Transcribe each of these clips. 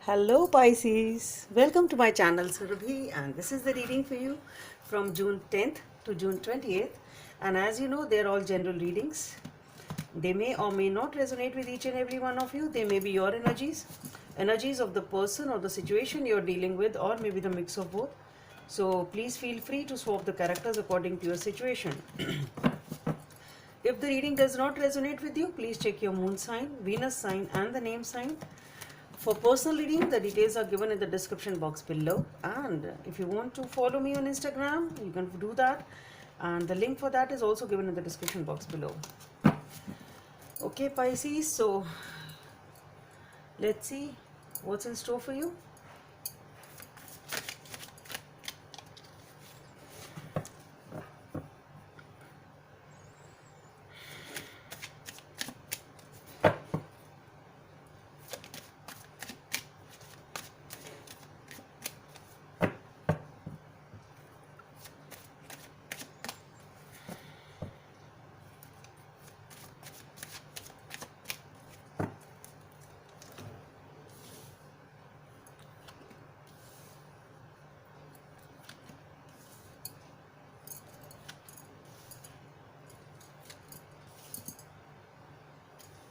Hello Pisces, welcome to my channel Surabhi, and this is the reading for you from June 10th to June 20th. And as you know, they're all general readings. They may or may not resonate with each and every one of you. They may be your energies of the person or the situation you're dealing with, or maybe the mix of both. So please feel free to swap the characters according to your situation. If the reading does not resonate with you, please check your moon sign, Venus sign, and the name sign. For personal reading, the details are given in the description box below. And if you want to follow me on Instagram, you can do that. And the link for that is also given in the description box below. Okay, Pisces, so let's see what's in store for you.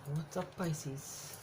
What's up, Pisces?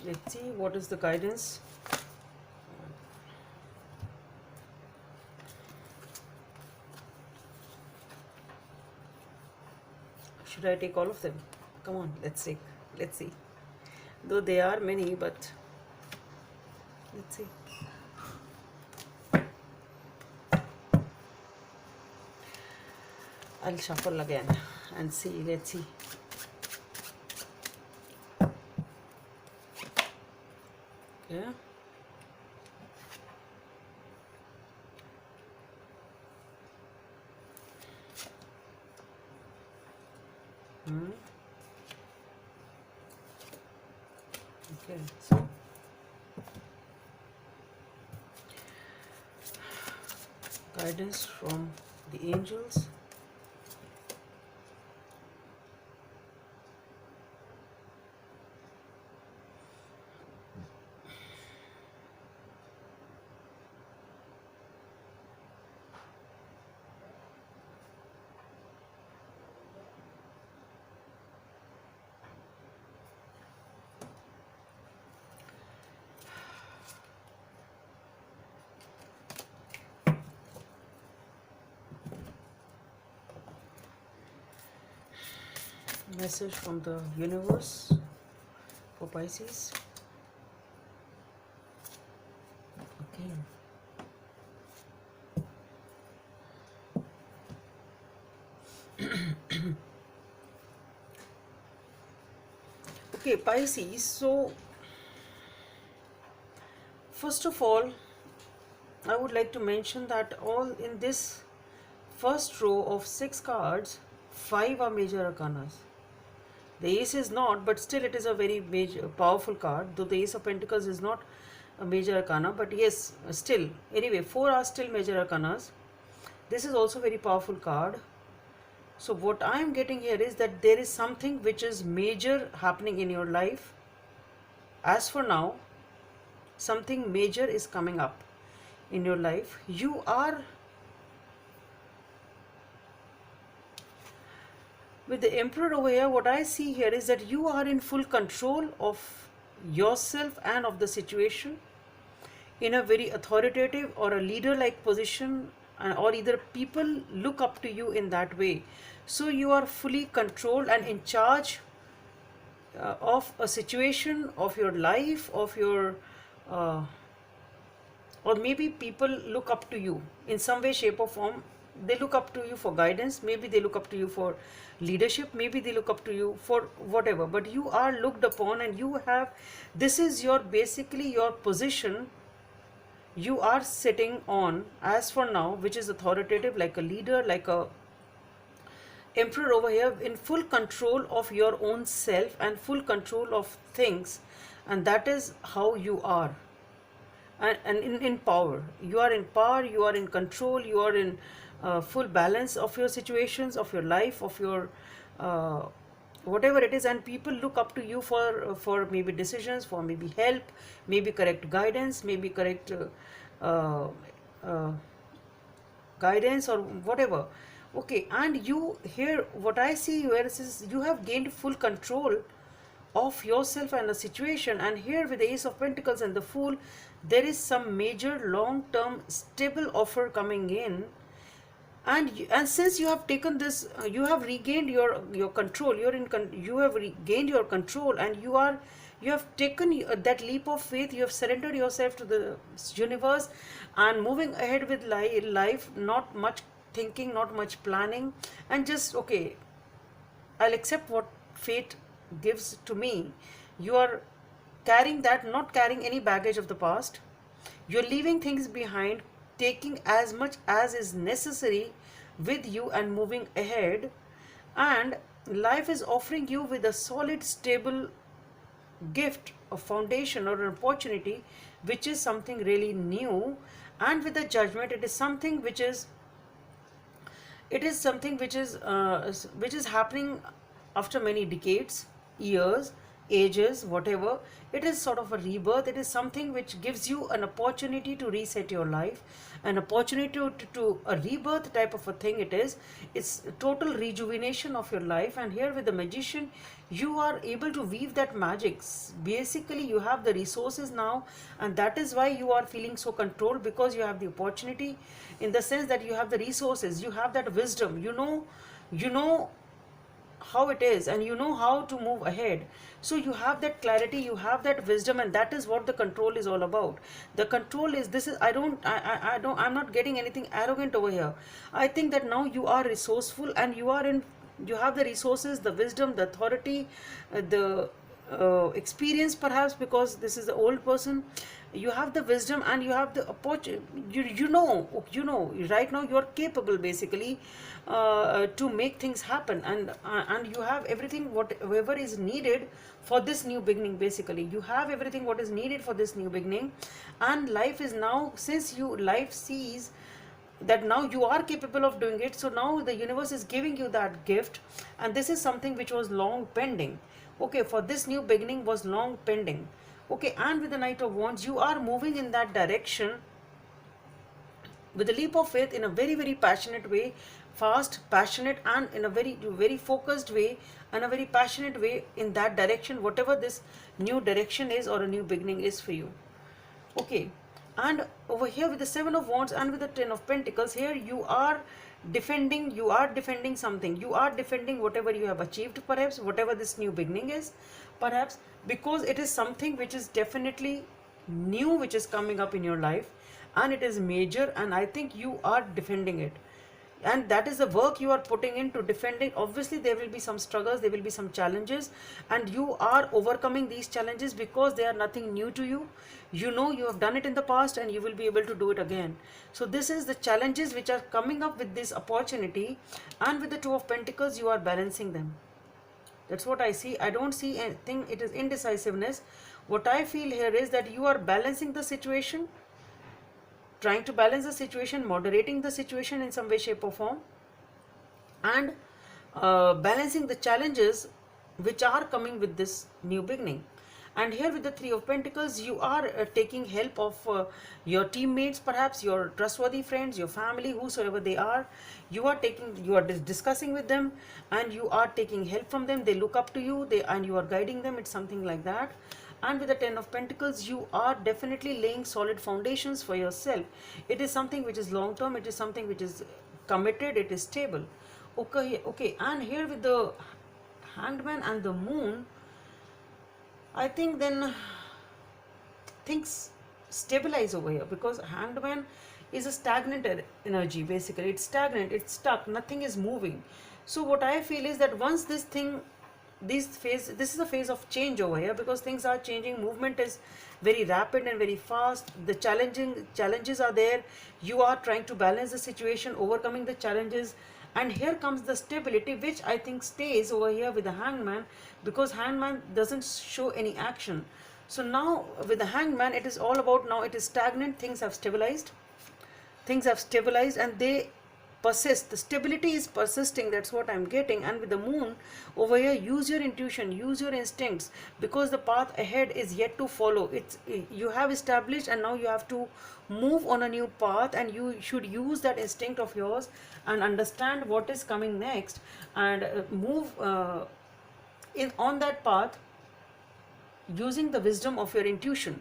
Let's see what is the guidance. Should I take all of them? Come on, let's see. Let's see. Though they are many, but let's see. I'll shuffle again and see. Let's see. Yeah. Okay, so guidance from the angels. Message from the universe for Pisces. Okay. Okay, Pisces. So, first of all, I would like to mention that all in this first row of 6 cards, 5 are major arcanas. The ace is not, but still it is a very major, powerful card. Though the ace of pentacles is not a major arcana, but yes, still. Anyway, 4 are still major arcanas. This is also a very powerful card. So what I am getting here is that there is something which is major happening in your life. As for now, something major is coming up in your life. You are with the Emperor over here. What I see here is that you are in full control of yourself and of the situation. in a very authoritative or a leader like position, or either people look up to you in that way. So you are fully controlled and in charge of a situation of your life, of your uh, or maybe people look up to you in some way, shape or form. They look up to you for guidance, maybe they look up to you for leadership, maybe they look up to you for whatever, but you are looked upon, and you have, this is your basically your position you are sitting on as for now, which is authoritative, like a leader, like a emperor over here, in full control of your own self and full control of things. And that is how you are. And in power, you are in power, you are in control, you are in full balance of your situations, of your life, of your uh, whatever it is. And people look up to you for maybe decisions, for maybe help, maybe correct guidance, maybe correct uh, uh, guidance or whatever. Okay, and you here, what I see here is you have gained full control of yourself and the situation. And here with the Ace of Pentacles and the Fool, there is some major long term stable offer coming in. And since you have taken this, you have regained your control, you have regained your control, and you have taken that leap of faith, you have surrendered yourself to the universe and moving ahead with life, not much thinking, not much planning, and just, okay, I'll accept what fate gives to me. You are carrying that, not carrying any baggage of the past. You're leaving things behind, taking as much as is necessary with you and moving ahead. And life is offering you with a solid, stable gift, a foundation or an opportunity, which is something really new. And with the Judgment, it is something which is, which is happening after many decades, years, ages, whatever. It is sort of a rebirth. It is something which gives you an opportunity to reset your life, an opportunity to a rebirth type of a thing. It's total rejuvenation of your life. And here with the Magician, you are able to weave that magic. Basically, you have the resources now, and that is why you are feeling so controlled, because you have the opportunity, in the sense that you have the resources, you have that wisdom, you know how it is, and you know how to move ahead. So you have that clarity, you have that wisdom, and that is what the control is all about. The control is, this is, I'm not getting anything arrogant over here. I think that now you are resourceful, and you have the resources, the wisdom, the authority, the experience, perhaps because this is the old person. You have the wisdom and you have the opportunity. You know right now you are capable, basically, to make things happen. And you have everything, whatever is needed for this new beginning. Basically, you have everything what is needed for this new beginning. And life is now, since life sees that now you are capable of doing it, so now the universe is giving you that gift. And this is something which was long pending. Okay, for this new beginning was long pending. Okay, and with the Knight of Wands, you are moving in that direction with a leap of faith, in a very, very passionate way, fast, passionate, and in a very, very focused way, and a very passionate way in that direction, whatever this new direction is or a new beginning is for you. Okay, and over here with the Seven of Wands and with the Ten of Pentacles, here you are defending something, you are defending whatever you have achieved, perhaps whatever this new beginning is, perhaps because it is something which is definitely new, which is coming up in your life, and it is major, and I think you are defending it. And that is the work you are putting into defending. Obviously there will be some struggles, there will be some challenges, and you are overcoming these challenges because they are nothing new to you. You know you have done it in the past, and you will be able to do it again. So this is the challenges which are coming up with this opportunity. And with the Two of Pentacles, you are balancing them. That's what I see. I don't see anything, it is indecisiveness. What I feel here is that you are balancing the situation, trying to balance the situation, moderating the situation in some way, shape or form, and balancing the challenges which are coming with this new beginning. And here with the Three of Pentacles, you are taking help of your teammates, perhaps your trustworthy friends, your family, whosoever they are. You are discussing with them, and you are taking help from them. They look up to you, and you are guiding them. It's something like that. And with the Ten of Pentacles, you are definitely laying solid foundations for yourself. It is something which is long term, it is something which is committed, it is stable. Okay, and here with the Hanged Man and the Moon, I think then things stabilize over here, because Hanged Man is a stagnant energy. Basically, it's stagnant, it's stuck, nothing is moving. So what I feel is that once this is a phase of change over here, because things are changing, movement is very rapid and very fast. The challenges are there, you are trying to balance the situation, overcoming the challenges, and here comes the stability, which I think stays over here with the Hangman, because Hangman doesn't show any action. So now with the Hangman, it is all about, now it is stagnant, things have stabilized and they persist. The stability is persisting, that's what I'm getting. And with the Moon over here, use your intuition, use your instincts, because the path ahead is yet to follow. You have established and now you have to move on a new path, and you should use that instinct of yours and understand what is coming next, and move in on that path using the wisdom of your intuition.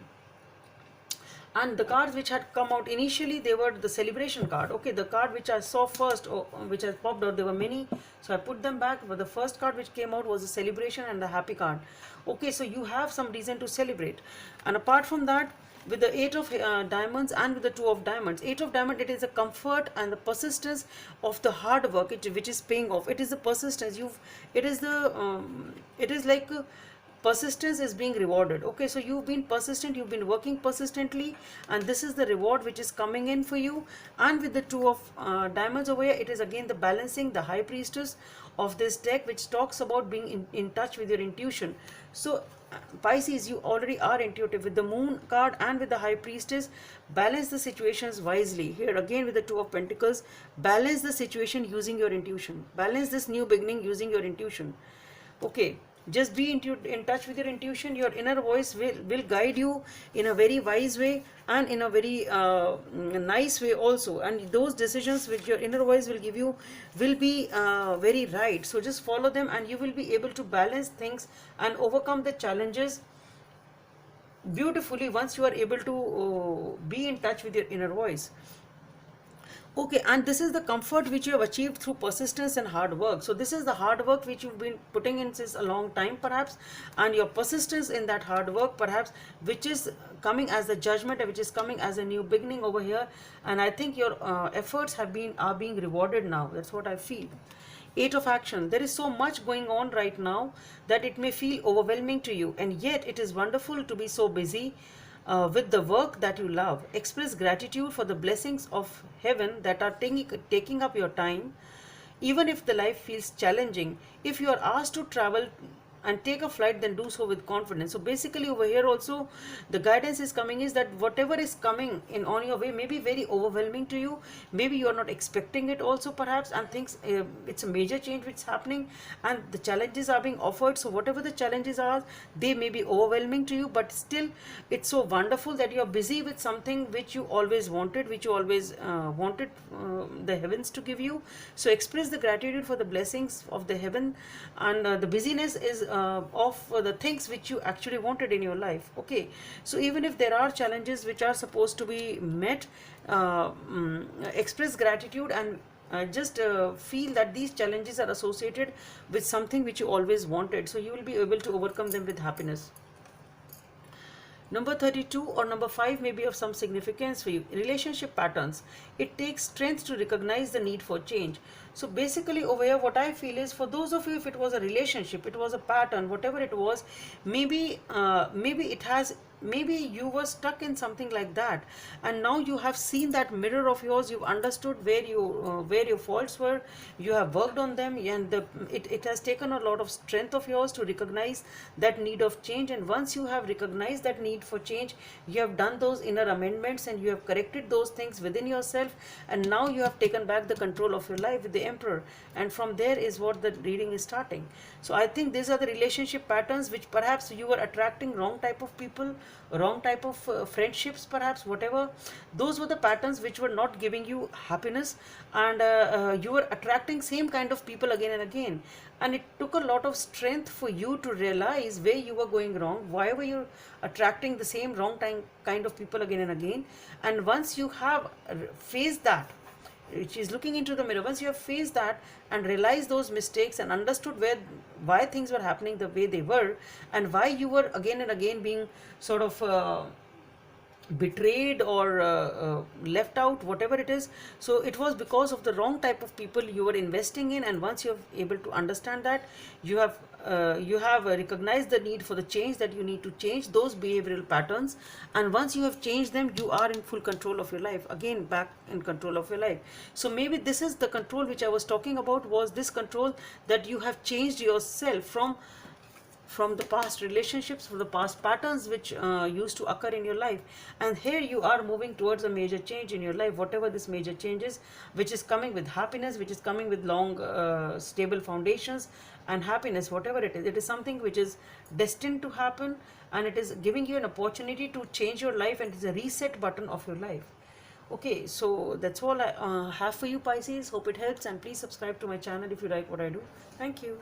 And the cards which had come out initially, they were the Celebration card. Okay, the card which I saw first, or which has popped out, there were many, so I put them back, but the first card which came out was the Celebration and the Happy card. Okay, so you have some reason to celebrate. And apart from that, with the Eight of Diamonds and with the Two of Diamonds, Eight of Diamonds, it is a comfort and the persistence of the hard work, which is paying off. It is the persistence, it is like persistence is being rewarded. Okay, so you've been persistent, you've been working persistently, and this is the reward which is coming in for you. And with the Two of Diamonds over here, it is again the balancing, the High Priestess of this deck, which talks about being in touch with your intuition. So Pisces, you already are intuitive. With the Moon card and with the High Priestess, balance the situations wisely. Here again with the Two of Pentacles, balance the situation using your intuition, balance this new beginning using your intuition. Okay, just be in touch with your intuition. Your inner voice will guide you in a very wise way and in a very nice way also, and those decisions which your inner voice will give you will be very right. So just follow them and you will be able to balance things and overcome the challenges beautifully once you are able to be in touch with your inner voice. Okay, and this is the comfort which you have achieved through persistence and hard work. So this is the hard work which you've been putting in since a long time perhaps, and your persistence in that hard work perhaps, which is coming as a judgment, which is coming as a new beginning over here. And I think your efforts are being rewarded now. That's what I feel. Eight of Action. There is so much going on right now that it may feel overwhelming to you, and yet it is wonderful to be so busy with the work that you love. Express gratitude for the blessings of heaven that are taking up your time, even if the life feels challenging. If you are asked to travel and take a flight, then do so with confidence. So basically over here also the guidance is coming is that whatever is coming in on your way may be very overwhelming to you, maybe you are not expecting it also perhaps, and things it's a major change which is happening and the challenges are being offered. So whatever the challenges are, they may be overwhelming to you, but still it's so wonderful that you are busy with something which you always wanted, which you always wanted the heavens to give you. So express the gratitude for the blessings of the heaven, and the busyness is of the things which you actually wanted in your life. Okay, so even if there are challenges which are supposed to be met, express gratitude and just feel that these challenges are associated with something which you always wanted, so you will be able to overcome them with happiness. Number 32 or number 5 may be of some significance for you. Relationship patterns. It takes strength to recognize the need for change. So basically over here what I feel is, for those of you, if it was a relationship, it was a pattern, whatever it was, maybe maybe you were stuck in something like that, and now you have seen that mirror of yours, you've understood where your faults were, you have worked on them, and it has taken a lot of strength of yours to recognize that need of change. And once you have recognized that need for change, you have done those inner amendments and you have corrected those things within yourself, and now you have taken back the control of your life with the Emperor, and from there is what the reading is starting. So I think these are the relationship patterns which perhaps you were attracting wrong type of people, wrong type of friendships, perhaps, whatever. Those were the patterns which were not giving you happiness, and you were attracting same kind of people again and again. And it took a lot of strength for you to realize where you were going wrong, why were you attracting the same wrong kind of people again and again. And once you have faced that, which is looking into the mirror, once you have faced that and realized those mistakes and understood why things were happening the way they were, and why you were again and again being sort of betrayed or left out, whatever it is. So it was because of the wrong type of people you were investing in. And once you have able to understand that, you have recognized the need for the change, that you need to change those behavioral patterns. And once you have changed them, you are in full control of your life, again back in control of your life. So maybe this is the control which I was talking about, was this control that you have changed yourself from the past relationships, from the past patterns which used to occur in your life. And here you are moving towards a major change in your life, whatever this major change is, which is coming with happiness, which is coming with long stable foundations and happiness, whatever it is something which is destined to happen, and it is giving you an opportunity to change your life, and it is a reset button of your life. Okay, so that's all I have for you, Pisces. Hope it helps, and please subscribe to my channel if you like what I do. Thank you.